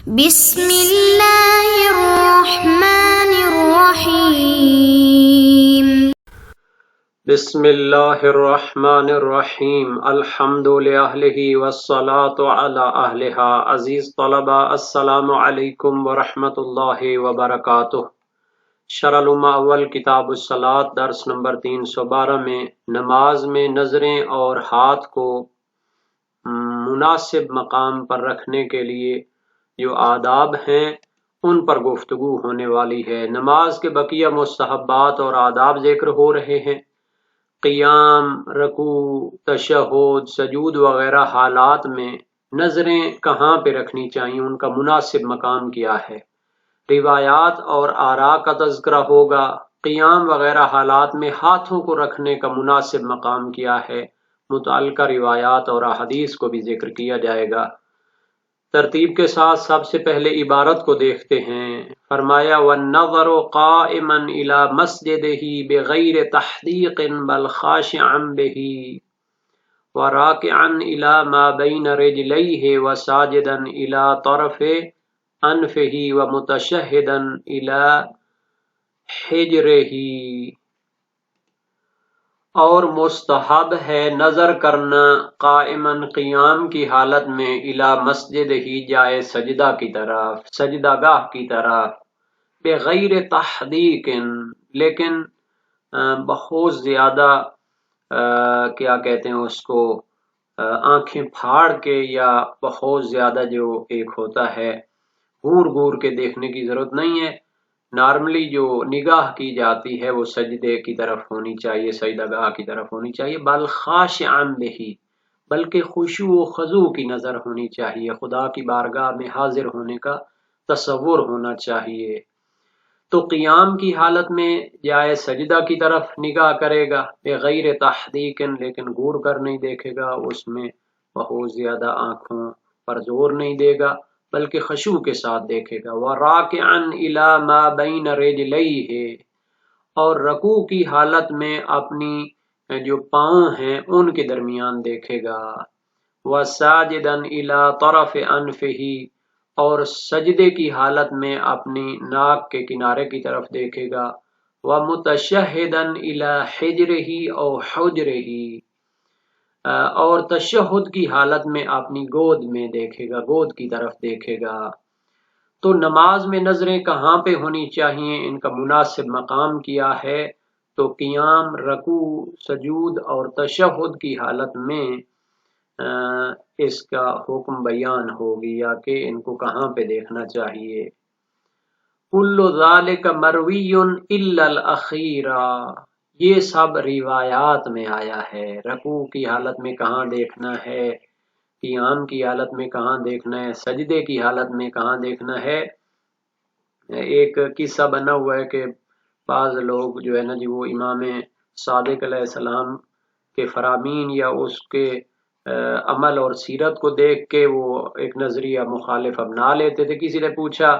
بسم اللہ الرحمن الرحیم بسم اللہ الرحمن الرحیم الحمد للہ والصلاة علی اہلہا۔ عزیز طلبہ، السلام علیکم ورحمۃ اللہ وبرکاتہ۔ شرح الامہ اول کتاب الصلاۃ درس نمبر 312 میں نماز میں نظریں اور ہاتھ کو مناسب مقام پر رکھنے کے لیے جو آداب ہیں ان پر گفتگو ہونے والی ہے۔ نماز کے بقیہ مستحبات اور آداب ذکر ہو رہے ہیں۔ قیام، رکوع، تشہد، سجود وغیرہ حالات میں نظریں کہاں پہ رکھنی چاہیے، ان کا مناسب مقام کیا ہے، روایات اور آراء کا تذکرہ ہوگا۔ قیام وغیرہ حالات میں ہاتھوں کو رکھنے کا مناسب مقام کیا ہے، متعلقہ روایات اور احادیث کو بھی ذکر کیا جائے گا۔ ترتیب کے ساتھ سب سے پہلے عبارت کو دیکھتے ہیں۔ فرمایا وَالنَّظَرُ قَائِمًا إِلَى مَسْجِدِهِ بِغَيْرِ تَحْدِيقٍ بَلْ خَاشِعًا بِهِ وَرَاكِعًا إِلَى مَا بَيْنَ رِجْلَيْهِ وَسَاجِدًا إِلَى طَرَفِ أَنْفِهِ وَمُتَشَهِّدًا إِلَى حِجْرِهِ۔ اور مستحب ہے نظر کرنا قائماً قیام کی حالت میں الی مسجد ہی جائے سجدہ کی طرف، سجدہ گاہ کی طرف، بغیر تحدیق لیکن بہت زیادہ کیا کہتے ہیں اس کو آنکھیں پھاڑ کے، یا بہت زیادہ جو ایک ہوتا ہے گور گور کے دیکھنے کی ضرورت نہیں ہے۔ نارملی جو نگاہ کی جاتی ہے وہ سجدے کی طرف ہونی چاہیے، سجدہ گاہ کی طرف ہونی چاہیے۔ بل خاشعا بہ، بلکہ خشوع و خضوع کی نظر ہونی چاہیے، خدا کی بارگاہ میں حاضر ہونے کا تصور ہونا چاہیے۔ تو قیام کی حالت میں جائے سجدہ کی طرف نگاہ کرے گا بغیر تحدیق، لیکن گور کر نہیں دیکھے گا، اس میں بہت زیادہ آنکھوں پر زور نہیں دے گا، بلکہ خشوع کے ساتھ دیکھے گا۔ وَرَاكِعًا إِلَى مَا بَيْنَ رِجْلَيْهِ، اور رکوع کی حالت میں اپنی جو پاؤں ہیں ان کے درمیان دیکھے گا۔ وَسَاجِدًا إِلَى طَرَفِ أَنْفِهِ، اور سجدے کی حالت میں اپنی ناک کے کنارے کی طرف دیکھے گا۔ وَمُتَشَهِّدًا إِلَى حِجْرِهِ أو حُجْرِهِ، اور تشہد کی حالت میں اپنی گود میں دیکھے گا، گود کی طرف دیکھے گا۔ تو نماز میں نظریں کہاں پہ ہونی چاہیے، ان کا مناسب مقام کیا ہے؟ تو قیام، رکوع، سجود اور تشہد کی حالت میں اس کا حکم بیان ہو گیا کہ ان کو کہاں پہ دیکھنا چاہیے۔ کل ذالک مروی الا الاخیرہ، یہ سب روایات میں آیا ہے۔ رکوع کی حالت میں کہاں دیکھنا ہے، قیام کی حالت میں کہاں دیکھنا ہے، سجدے کی حالت میں کہاں دیکھنا ہے۔ ایک قصہ بنا ہوا ہے کہ بعض لوگ جو ہے نا جی وہ امام صادق علیہ السلام کے فرامین یا اس کے عمل اور سیرت کو دیکھ کے وہ ایک نظریہ مخالف اپنا لیتے تھے۔ کسی نے پوچھا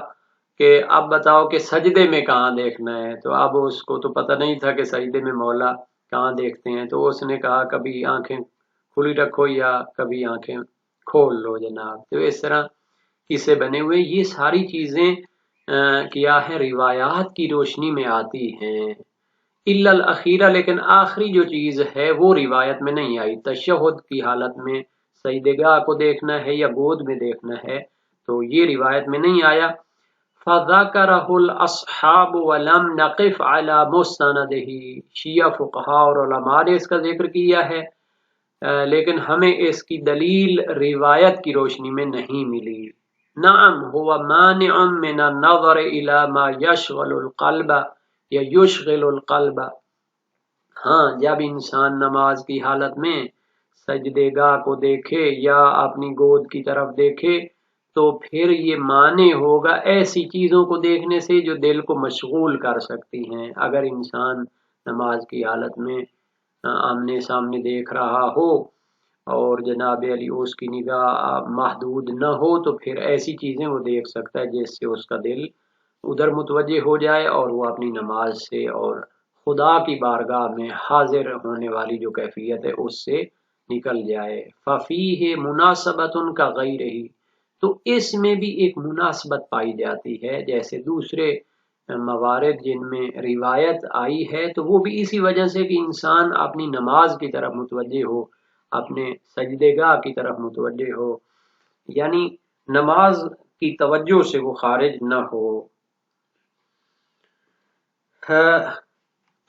کہ اب بتاؤ کہ سجدے میں کہاں دیکھنا ہے، تو اب اس کو تو پتہ نہیں تھا کہ سجدے میں مولا کہاں دیکھتے ہیں، تو اس نے کہا کبھی آنکھیں کھلی رکھو یا کبھی آنکھیں کھول لو جناب۔ تو اس طرح قصے بنے ہوئے، یہ ساری چیزیں کیا ہے روایات کی روشنی میں آتی ہیں۔ الا الاخیرہ، لیکن آخری جو چیز ہے وہ روایت میں نہیں آئی۔ تشہد کی حالت میں سجدہ گاہ کو دیکھنا ہے یا گود میں دیکھنا ہے، تو یہ روایت میں نہیں آیا۔ فَذَكَرَهُ الْأَصْحَابُ وَلَمْ نَقِفْ عَلَى مُسْتَنَدِهِ، شیعہ فقہاء اور علماء نے اس کا ذکر کیا ہے، لیکن ہمیں اس کی دلیل روایت کی روشنی میں نہیں ملی۔ نعم هو مانع من النظر الى ما يشغل القلب یا یشغل القلب، ہاں جب انسان نماز کی حالت میں سجدے گاہ کو دیکھے یا اپنی گود کی طرف دیکھے تو پھر یہ مانع ہوگا ایسی چیزوں کو دیکھنے سے جو دل کو مشغول کر سکتی ہیں۔ اگر انسان نماز کی حالت میں آمنے سامنے دیکھ رہا ہو اور جناب علی اس کی نگاہ محدود نہ ہو تو پھر ایسی چیزیں وہ دیکھ سکتا ہے جس سے اس کا دل ادھر متوجہ ہو جائے اور وہ اپنی نماز سے اور خدا کی بارگاہ میں حاضر ہونے والی جو کیفیت ہے اس سے نکل جائے۔ ففیہ مناسبۃ کا غیرہ، تو اس میں بھی ایک مناسبت پائی جاتی ہے، جیسے دوسرے موارد جن میں روایت آئی ہے تو وہ بھی اسی وجہ سے کہ انسان اپنی نماز کی طرف متوجہ ہو، اپنے سجدے گاہ کی طرف متوجہ ہو، یعنی نماز کی توجہ سے وہ خارج نہ ہو۔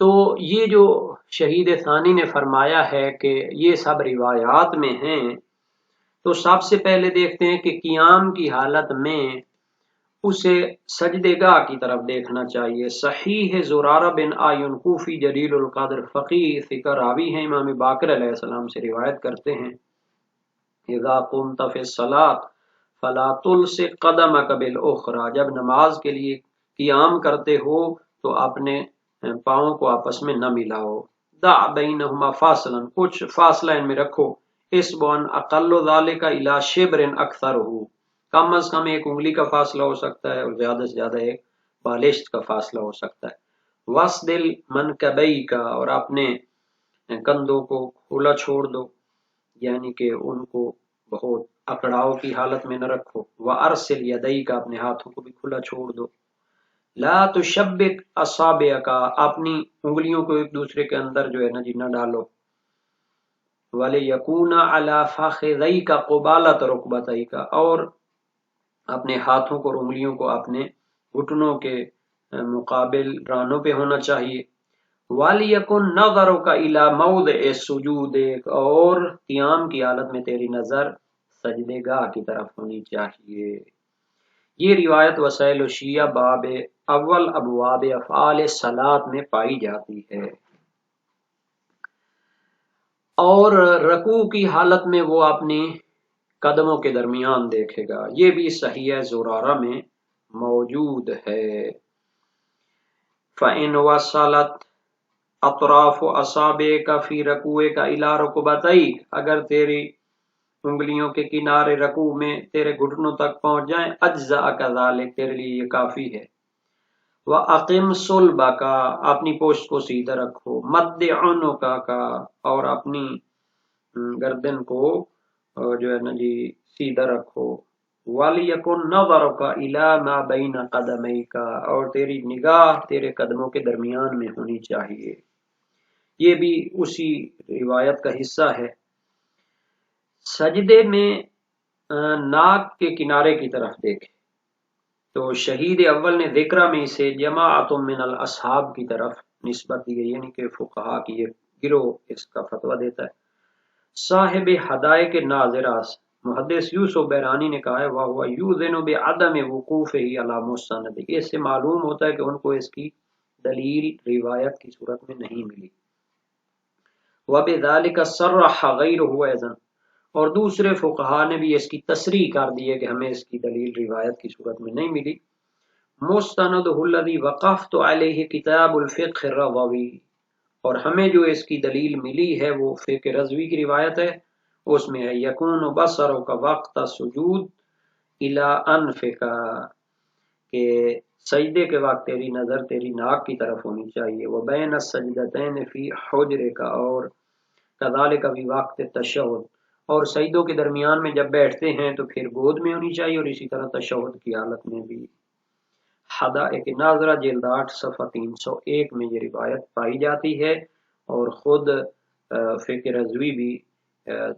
تو یہ جو شہید ثانی نے فرمایا ہے کہ یہ سب روایات میں ہیں، تو سب سے پہلے دیکھتے ہیں کہ قیام کی حالت میں اسے سجدے گاہ کی طرف دیکھنا چاہیے۔ صحیح زرارہ بن آیون کوفی جلیل القدر فقیہ فقہ راوی ہیں، امام باقر علیہ السلام سے روایت کرتے ہیں، اذا قمت فی الصلاۃ فلا تلصق قدمک بالاخری، جب نماز کے لیے قیام کرتے ہو تو اپنے پاؤں کو آپس میں نہ ملاؤ، دع بینہما فاصلا، کچھ فاصلہ ان میں رکھو، اسبعن اقل ذالک الی شبر اکثرہ، کم از کم ایک انگلی کا فاصلہ ہو سکتا ہے اور زیادہ سے زیادہ ایک بالشت کا فاصلہ ہو سکتا ہے۔ واسدل منکبیک، اور اپنے کندھوں کو کھلا چھوڑ دو، یعنی کہ ان کو بہت اکڑاؤ کی حالت میں نہ رکھو۔ وارسل یدیک، اپنے ہاتھوں کو بھی کھلا چھوڑ دو۔ لا تشبک اصابعک، اپنی انگلیوں کو ایک دوسرے کے اندر جو ہے نا جی نہ ڈالو۔ ولیکون علی فخذیک قبالۃ رکبتیک، اور اپنے ہاتھوں کو اور انگلیوں کو اپنے گھٹنوں کے مقابل رانوں پہ ہونا چاہیے۔ وَلْيَكُنْ نَظَرُكَ إِلَى مَوْضِعِ سُجُودِكَ، اور قیام کی حالت میں تیری نظر سجدے گاہ کی طرف ہونی چاہیے۔ یہ روایت وسائل الشیعہ باب اول ابواب افعال صلاۃ میں پائی جاتی ہے۔ اور رکوع کی حالت میں وہ اپنی قدموں کے درمیان دیکھے گا، یہ بھی صحیح زرارہ میں موجود ہے۔ فَإِنْ وَصَلَتْ اطراف اصابعك فی رکوعك الی رکبتیک، اگر تیری انگلیوں کے کنارے رکوع میں تیرے گھٹنوں تک پہنچ جائیں، اجزأک ذلک، تیرے لیے یہ کافی ہے۔ وَأَقِمْ صُلْبَکَ، اپنی پوشت کو سیدھا رکھو۔ مَدِّ عُنُقَکَ، اور اپنی گردن کو جو ہے نا جی سیدھا رکھو۔ وَلْيَكُنْ نَظَرُكَ إِلَى مَا بَيْنَ قَدَمَيْكَ، اور تیری نگاہ تیرے قدموں کے درمیان میں ہونی چاہیے۔ یہ بھی اسی روایت کا حصہ ہے۔ سجدے میں ناک کے کنارے کی طرف دیکھے تو شہید اول نے ذکرہ میں اسے جماعت من الاصحاب کی طرف نسبت دی گئی، یعنی کہ فقہا کی یہ گروہ اس کا فتویٰ دیتا ہے۔ صاحب حدائق ناظرہ محدث یوسف بیرانی نے کہا ہے وَهُوَ يُؤْذِنُ بِعَدَمِ وُقُوفِهِ عَلَى مُسْتَنَدِ، اس سے معلوم ہوتا ہے کہ ان کو اس کی دلیل روایت کی صورت میں نہیں ملی۔ وَبِذَلِكَ صَرَّحَ غَيْرُهُ أَيْضًا، اور دوسرے فقہا نے بھی اس کی تصریح کر دی ہے کہ ہمیں اس کی دلیل روایت کی صورت میں نہیں ملی۔ مُسْتَنَدُهُ الَّذِي وَقَفْتُ عَلَيْهِ كِتَابُ الْفِقْهِ الرَّضَوِيّ، اور ہمیں جو اس کی دلیل ملی ہے وہ فقہ رضوی کی روایت ہے، اس میں ہے یکون بصرک وقت سجود الی انفک، کہ سجدے کے وقت تیری نظر تیری ناک کی طرف ہونی چاہیے۔ وبین السجدتین فی حجرک، اور کذالک فی وقت تشہد، اور سجدوں کے درمیان میں جب بیٹھتے ہیں تو پھر گود میں ہونی چاہیے، اور اسی طرح تشہد کی حالت میں بھی۔ حدائق ناظرہ جلد 8 صفحہ 301 میں یہ روایت پائی جاتی ہے، اور خود فقہ رضوی بھی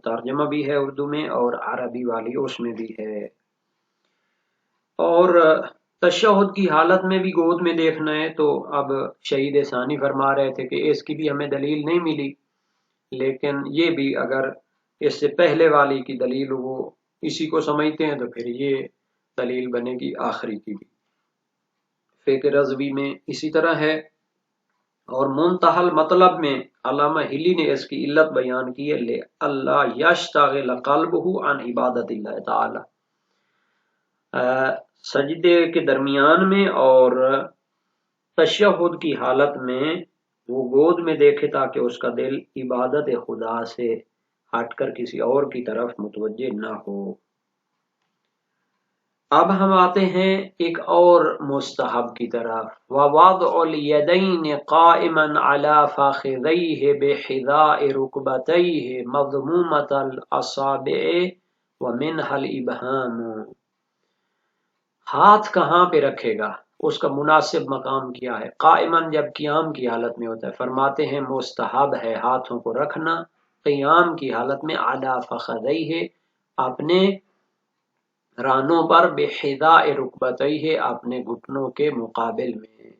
ترجمہ بھی ہے اردو میں، اور عربی والی اس میں بھی ہے۔ اور تشہد کی حالت میں بھی گود میں دیکھنا ہے تو اب شہید ثانی فرما رہے تھے کہ اس کی بھی ہمیں دلیل نہیں ملی، لیکن یہ بھی اگر اس سے پہلے والی کی دلیل وہ اسی کو سمجھتے ہیں تو پھر یہ دلیل بنے گی آخری کی بھی۔ فقہ رضوی میں اسی طرح ہے، اور منتہل مطلب میں علامہ ہلی نے اس کی علت بیان کی ہے اللہ یشتغل قلبہ عن عبادت اللہ تعالی، سجدے کے درمیان میں اور تشہد کی حالت میں وہ گود میں دیکھے تاکہ اس کا دل عبادت خدا سے ہٹ کر کسی اور کی طرف متوجہ نہ ہو۔ اب ہم آتے ہیں ایک اور مستحب کی طرف، وَوَضْعُ الْيَدَيْنِ قَائِمًا عَلَى فَخِذَيْهِ بِحِذَاءِ رُكْبَتَيْهِ مَضْمُومَةَ الْأَصَابِعِ وَمِنْهَا الْإِبْهَامُ، ہاتھ کہاں پہ رکھے گا، اس کا مناسب مقام کیا ہے؟ قائمن جب قیام کی حالت میں ہوتا ہے، فرماتے ہیں مستحب ہے ہاتھوں کو رکھنا قیام کی حالت میں علی فخذیہ، اپنے رانوں پر، بحذاء رکبتیہ، اپنے گھٹنوں کے مقابل میں،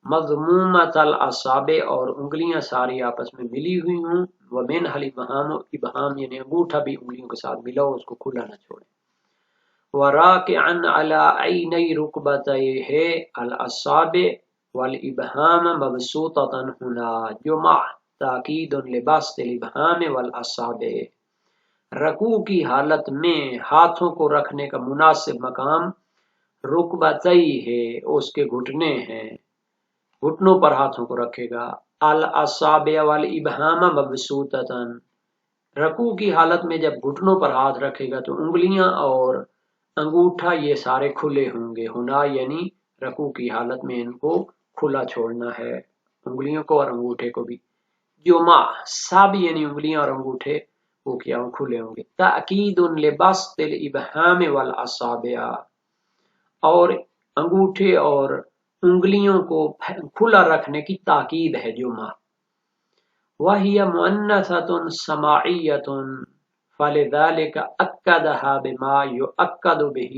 مضمومۃ الاصابع، اور انگلیاں ساری آپس میں ملی ہوئی ہوں، ومن الابہام، ابہام یعنی انگوٹھا بھی انگلیوں کے ساتھ ملا ہو، اس کو کھلا نہ چھوڑے، وراکعا علی عینی رکبتیہ الاصابع والابہام مبسوطۃ ہنا جمع تاکید لبسط الابہام والاصابع، رکوع کی حالت میں ہاتھوں کو رکھنے کا مناسب مقام رکبتئی ہے، اس کے گھٹنے ہیں، گھٹنوں پر ہاتھوں کو رکھے گا، الاصابع والابہام مبسوطۃ، رکوع کی حالت میں جب گھٹنوں پر ہاتھ رکھے گا تو انگلیاں اور انگوٹھا یہ سارے کھلے ہوں گے، ہونا یعنی رکوع کی حالت میں ان کو کھلا چھوڑنا ہے، انگلیوں کو اور انگوٹھے کو بھی، جمع سب یعنی انگلیاں اور انگوٹھے وہ کیا ہوں کھلے ہوں گے، تأکید لبسط الابہام والاصابع، اور انگوٹھے اور انگلیوں کو کھلا رکھنے کی تاکید ہے جمع، وَهِيَ مُؤَنَّثَةٌ سَمَاعِيَّةٌ فَلِذَلِكَ أَكَّدَهَا بِمَا يُؤَكَّدُ بِهِ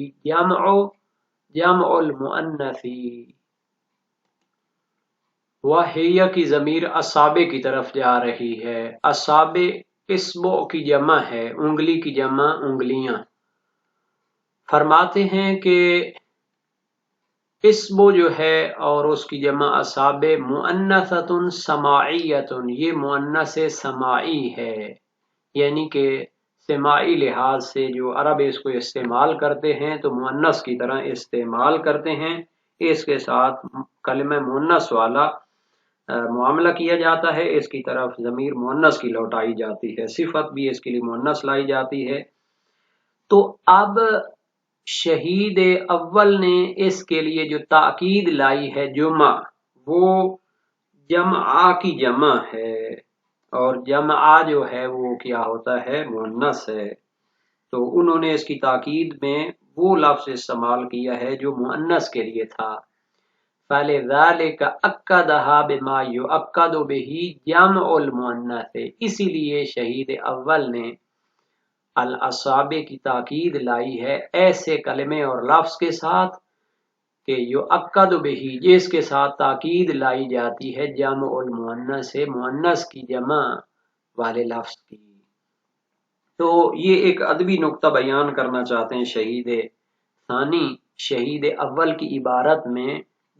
جمع المؤنث، وَهِيَ کی ضمیر اصابع کی طرف جا رہی ہے، اصابع اصبع کی جمع ہے، انگلی کی جمع انگلیاں، فرماتے ہیں کہ اصبع جو ہے اور اس کی جمع اصابع مؤنثۃ سماعیۃ، یہ مؤنث سماعی ہے، یعنی کہ سماعی لحاظ سے جو عرب اس کو استعمال کرتے ہیں تو مؤنث کی طرح استعمال کرتے ہیں، اس کے ساتھ کلمہ مؤنث والا معاملہ کیا جاتا ہے، اس کی طرف ضمیر مؤنث کی لوٹائی جاتی ہے، صفت بھی اس کے لیے مؤنث لائی جاتی ہے۔ تو اب شہید اول نے اس کے لیے جو تاکید لائی ہے جمع، وہ جمع کی جمع ہے، اور جمع جو ہے وہ کیا ہوتا ہے مؤنث ہے، تو انہوں نے اس کی تاکید میں وہ لفظ استعمال کیا ہے جو مؤنث کے لیے تھا، فَلِذَلِكَ أَكَّدَهَا بِمَا يُؤَكَّدُ بِهِ جَمْعُ الْمُؤَنَّثِ، اسی لیے شہید اول نے الاصابع کی تاکید لائی ہے ایسے کلمے اور لفظ کے ساتھ کہ یؤکد بہ، جس کے ساتھ تاکید لائی جاتی ہے جمع المؤنث، مؤنث کی جمع والے لفظ کی۔ تو یہ ایک ادبی نقطہ بیان کرنا چاہتے ہیں شہید ثانی، شہید اول کی عبارت میں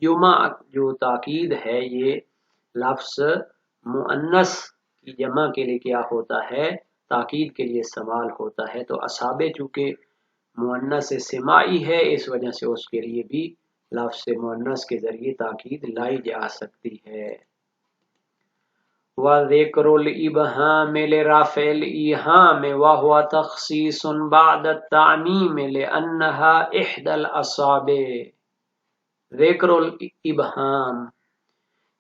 جمع جو تاکید ہے یہ لفظ مؤنث کی جمع کے لیے کیا ہوتا ہے تاکید کے لیے استعمال ہوتا ہے، تو اصابع چونکہ مؤنث سماعی ہے اس وجہ سے اس کے لیے بھی لفظ مؤنث کے ذریعے تاکید لائی جا سکتی ہے۔ وَذِكْرُ الْإِبْهَامِ لِرَفْعِ الْإِيهَامِ وَهُوَ تَخْصِيصٌ بَعْدَ التَّعْمِيمِ لِأَنَّهَا إِحْدَى الْأَصَابِعِ، ذکر الابہام،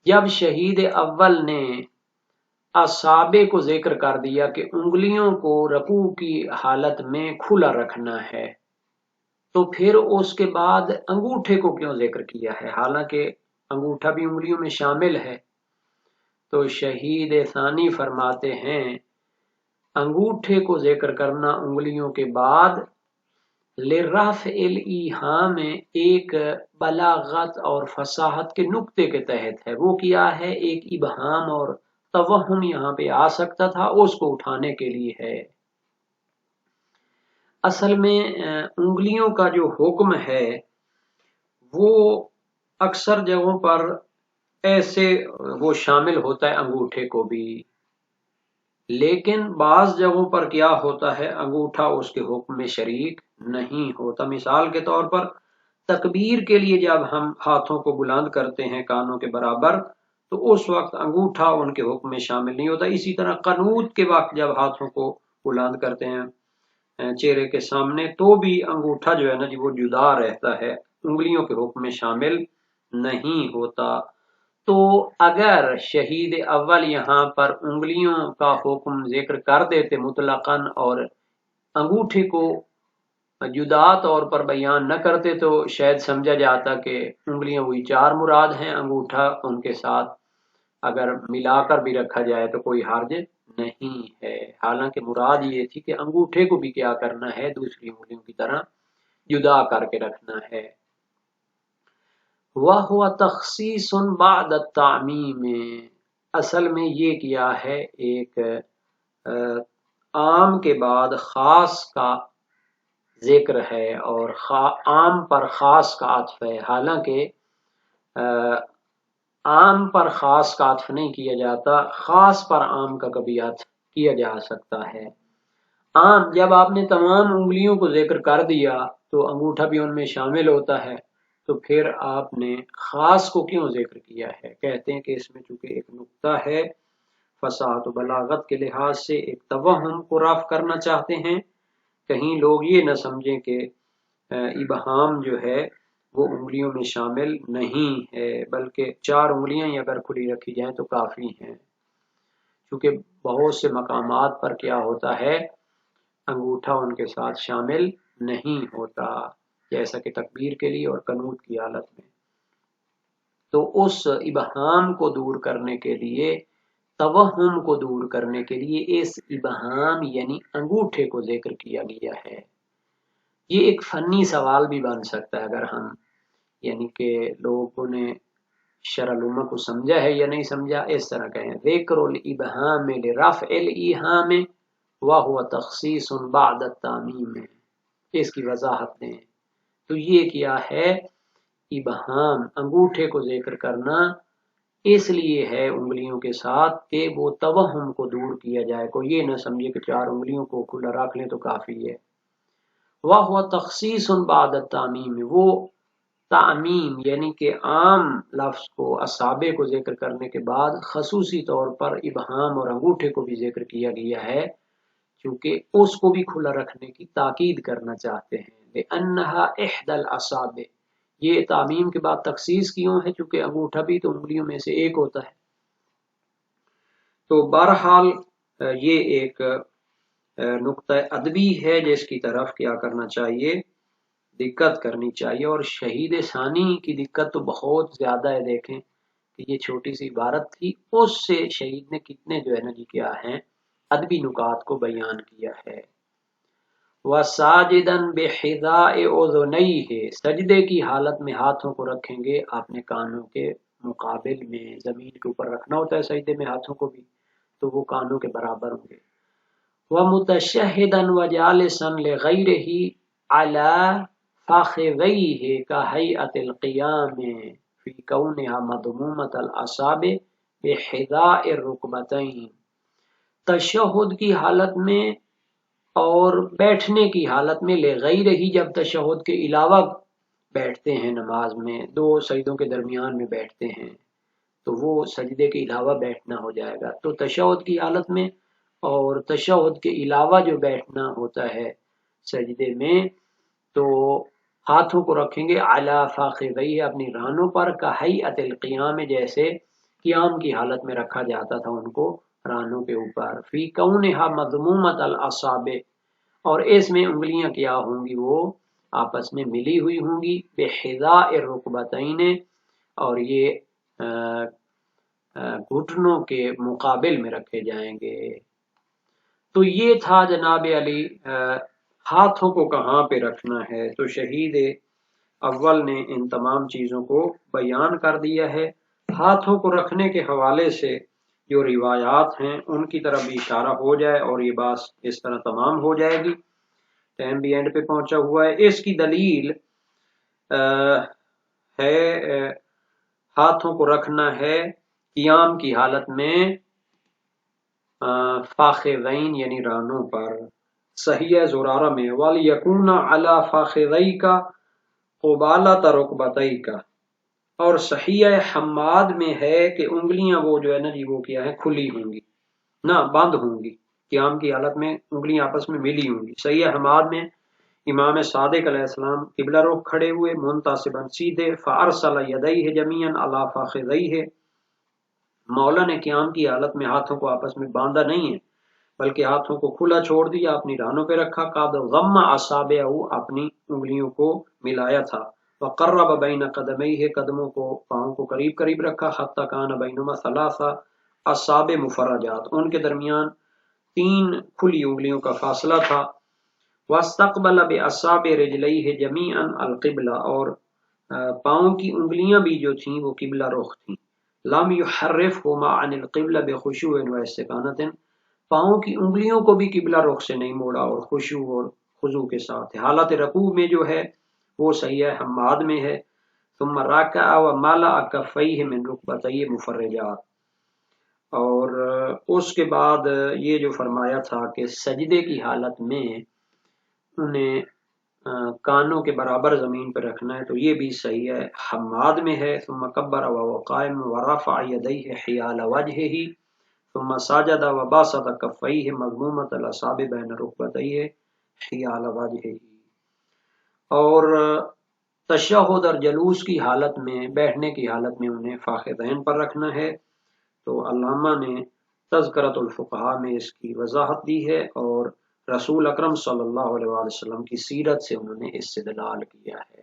جب شہید اول نے اصابع کو ذکر کر دیا کہ انگلیوں کو رکوع کی حالت میں کھلا رکھنا ہے، تو پھر اس کے بعد انگوٹھے کو کیوں ذکر کیا ہے، حالانکہ انگوٹھا بھی انگلیوں میں شامل ہے؟ تو شہید ثانی فرماتے ہیں انگوٹھے کو ذکر کرنا انگلیوں کے بعد لرفع الایہام ایک بلاغت اور فصاحت کے نقطے کے تحت ہے، وہ کیا ہے ایک ابہام اور توہم یہاں پہ آ سکتا تھا، اس کو اٹھانے کے لیے ہے۔ اصل میں انگلیوں کا جو حکم ہے وہ اکثر جگہوں پر ایسے وہ شامل ہوتا ہے انگوٹھے کو بھی، لیکن بعض جگہوں پر کیا ہوتا ہے انگوٹھا اس کے حکم میں شریک نہیں ہوتا۔ مثال کے طور پر تکبیر کے لیے جب ہم ہاتھوں کو بلند کرتے ہیں کانوں کے برابر تو اس وقت انگوٹھا ان کے حکم میں شامل نہیں ہوتا، اسی طرح قنوت کے وقت جب ہاتھوں کو بلند کرتے ہیں چہرے کے سامنے تو بھی انگوٹھا جو ہے نا جی وہ جدا رہتا ہے، انگلیوں کے حکم میں شامل نہیں ہوتا۔ تو اگر شہید اول یہاں پر انگلیوں کا حکم ذکر کر دیتے مطلقاً اور انگوٹھے کو جدا طور پر بیان نہ کرتے تو شاید سمجھا جاتا کہ انگلیاں وہی چار مراد ہیں، انگوٹھا ان کے ساتھ اگر ملا کر بھی رکھا جائے تو کوئی حرج نہیں ہے، حالانکہ مراد یہ تھی کہ انگوٹھے کو بھی کیا کرنا ہے، دوسری انگلیوں کی طرح جدا کر کے رکھنا ہے۔ وَهُوَ تَخْصِيصٌ بَعْدَ التَّعْمِيمِ، اصل میں یہ کیا ہے ایک عام کے بعد خاص کا ذکر ہے اور عام پر خاص کا عطف ہے، حالانکہ عام پر خاص کا عطف نہیں کیا جاتا، خاص پر عام کا کبھی عطف کیا جا سکتا ہے۔ عام جب آپ نے تمام انگلیوں کو ذکر کر دیا تو انگوٹھا بھی ان میں شامل ہوتا ہے، تو پھر آپ نے خاص کو کیوں ذکر کیا ہے؟ کہتے ہیں کہ اس میں چونکہ ایک نقطہ ہے، فصاحت و بلاغت کے لحاظ سے ایک توہم کو رفع کرنا چاہتے ہیں، کہیں لوگ یہ نہ سمجھیں کہ ابہام جو ہے وہ انگلیوں میں شامل نہیں ہے، بلکہ چار انگلیاں ہی اگر کھلی رکھی جائیں تو کافی ہیں، کیونکہ بہت سے مقامات پر کیا ہوتا ہے انگوٹھا ان کے ساتھ شامل نہیں ہوتا، جیسا کہ تکبیر کے لیے اور قنوت کی حالت میں۔ تو اس ابہام کو دور کرنے کے لیے، توہم کو دور کرنے کے لیے اس ابہام یعنی انگوٹھے کو ذکر کیا گیا ہے۔ یہ ایک فنی سوال بھی بن سکتا ہے اگر ہم یعنی کہ لوگوں نے شرح الامہ کو سمجھا ہے یا نہیں سمجھا، اس طرح کہیں ذکر الابہام لرفع الایہام وہو تخصیص بعد التعمیم، اس کی وضاحت دیں تو یہ کیا ہے، ابہام انگوٹھے کو ذکر کرنا اس لیے ہے انگلیوں کے ساتھ کہ وہ توہم کو دور کیا جائے، کوئی یہ نہ سمجھے کہ چار انگلیوں کو کھلا رکھ لیں تو کافی ہے۔ وَهُوَ تَخْصِيصٌ بَعْدَ التَّعْمِيمِ، وہ تعمیم یعنی کہ عام لفظ کو، اصابع کو ذکر کرنے کے بعد خصوصی طور پر ابہام اور انگوٹھے کو بھی ذکر کیا گیا ہے، کیونکہ اس کو بھی کھلا رکھنے کی تاکید کرنا چاہتے ہیں۔ لِأَنَّهَا إِحْدَى الْأَصَابِعِ، یہ تعمیم کے بعد تخصیص کیوں ہے؟ چونکہ انگوٹھا بھی تو انگلیوں میں سے ایک ہوتا ہے۔ تو بہرحال یہ ایک نقطہ ادبی ہے جس کی طرف کیا کرنا چاہیے، دقت کرنی چاہیے، اور شہید ثانی کی دقت تو بہت زیادہ ہے۔ دیکھیں کہ یہ چھوٹی سی عبارت تھی، اس سے شہید نے کتنے جو ہے نا جی کیا ہیں ادبی نکات کو بیان کیا ہے۔ وَسَاجِدًا بِحِذَاءِ أُذُنَيْهِ، سجدے کی حالت میں ہاتھوں کو رکھیں گے اپنے کانوں کے مقابل میں، زمین کے اوپر رکھنا ہوتا ہے سجدے میں ہاتھوں کو بھی، تو وہ کانوں کے برابر ہوں گے۔ وَمُتَشَهِّدًا وَجَالِسًا لِغَيْرِهِ عَلَى فَخِذَيْهِ كَهَيْئَةِ الْقِيَامِ فِي كَوْنِهَا مَضْمُومَةَ الْأَصَابِعِ بِحِذَاءِ الرُّكْبَتَيْنِ، تشہد کی حالت میں اور بیٹھنے کی حالت میں، لِغَيْرِهِ جب تشہد کے علاوہ بیٹھتے ہیں نماز میں، دو سجدوں کے درمیان میں بیٹھتے ہیں تو وہ سجدے کے علاوہ بیٹھنا ہو جائے گا۔ تو تشہد کی حالت میں اور تشہد کے علاوہ جو بیٹھنا ہوتا ہے سجدے میں، تو ہاتھوں کو رکھیں گے علی فخذیہ اپنی رانوں پر، کہیئۃ القیام جیسے قیام کی حالت میں رکھا جاتا تھا ان کو رانوں کے اوپر، فی کونھا مضمومۃ الاصابع، اور اس میں انگلیاں کیا ہوں گی، وہ آپس میں ملی ہوئی ہوں گی، بحذاء الرکبتین، اور یہ گھٹنوں کے مقابل میں رکھے جائیں گے۔ تو یہ تھا جناب علی ہاتھوں کو کہاں پہ رکھنا ہے، تو شہید اول نے ان تمام چیزوں کو بیان کر دیا ہے۔ ہاتھوں کو رکھنے کے حوالے سے جو روایات ہیں ان کی طرف بھی اشارہ ہو جائے اور یہ بات اس طرح تمام ہو جائے گی۔ ٹائم بھی اینڈ پہ پہنچا ہوا ہے۔ اس کی دلیل ہے ہاتھوں کو رکھنا ہے قیام کی حالت میں فاخذین یعنی رانوں پر، صحیح زرارہ میں، وَلْيَكُونَ عَلَى فَاخِذَيْكَ قُبَالَةَ رُكْبَتَيْكَ، اور صحیح حماد میں ہے کہ انگلیاں وہ جو ہے نا جی وہ کیا ہے کھلی ہوں گی، نہ بند ہوں گی، قیام کی حالت میں انگلیاں آپس میں ملی ہوں گی۔ صحیح حماد میں امام صادق علیہ السلام قبلہ رخ کھڑے ہوئے منتصباً سیدھے، فَأَرْسَلَ يَدَيْهِ جَمِيعًا عَلَى فَاخِذَيْهِ، مولا نے قیام کی حالت میں ہاتھوں کو آپس میں باندھا نہیں ہے بلکہ ہاتھوں کو کھلا چھوڑ دیا، اپنی رانوں پہ رکھا، قد غم اصابعہ اپنی انگلیوں کو ملایا تھا، وقرب بین قدمیہ قدموں کو پاؤں کو قریب قریب رکھا، حتی کان بینہما ثلاثہ اصابع مفرجات ان کے درمیان 3 کھلی انگلیوں کا فاصلہ تھا، واستقبل باصابع رجلیہ جمیعا القبلہ اور پاؤں کی انگلیاں بھی جو تھیں وہ قبلہ رخ تھیں، لم یحرفہما عن القبلہ بخشوع و استکانۃ پاؤں کی انگلیوں کو بھی قبلہ رخ سے نہیں موڑا اور خشوع اور خضوع کے ساتھ، حالت رکوع میں جو ہے وہ صحیح ہے، حماد میں ہے، ثم رکع وملأ کفیہ من رکبتیہ مفرجات، اور اس کے بعد یہ جو فرمایا تھا کہ سجدے کی حالت میں انہیں کانوں کے برابر زمین پہ رکھنا ہے، تو یہ بھی صحیح ہے، حماد میں ہے، ثم کبر وهو قائم ورفع یدیہ حیال وجہہ ثم سجد وباسط کفیہ مضمومۃ الاصابع بین رکبتیہ حیال وجہہ، اور تشہد اور جلوس کی حالت میں، بیٹھنے کی حالت میں انہیں فاخذین پر رکھنا ہے، تو علامہ نے تذکرۃ الفقہاء میں اس کی وضاحت دی ہے، اور رسول اکرم صلی اللہ علیہ وسلم کی سیرت سے انہوں نے استدلال کیا ہے۔